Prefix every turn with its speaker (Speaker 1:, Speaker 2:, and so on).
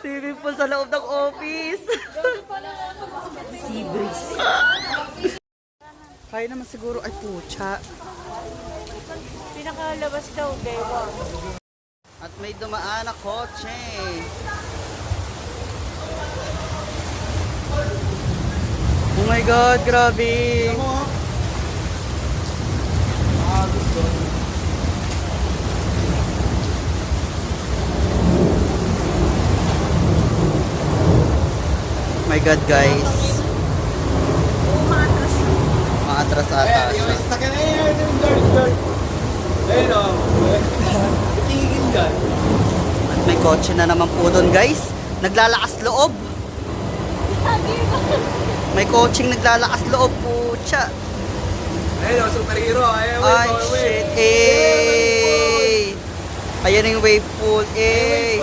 Speaker 1: Swimming pool sa loob ng office. Sea breeze. Kaya naman siguro ay pucha.
Speaker 2: Pinakalabas daw, dewa.
Speaker 1: At may dumaan na kotse. Oh my God, grabe. My God, guys. Maatras ata siya. At may kotse na naman po doon, guys. Naglalakas loob. May coaching naglalakas loob po siya.
Speaker 3: Ayun, superhero.
Speaker 1: Ay, shit. Eh. Ayan yung wave pool. Eh.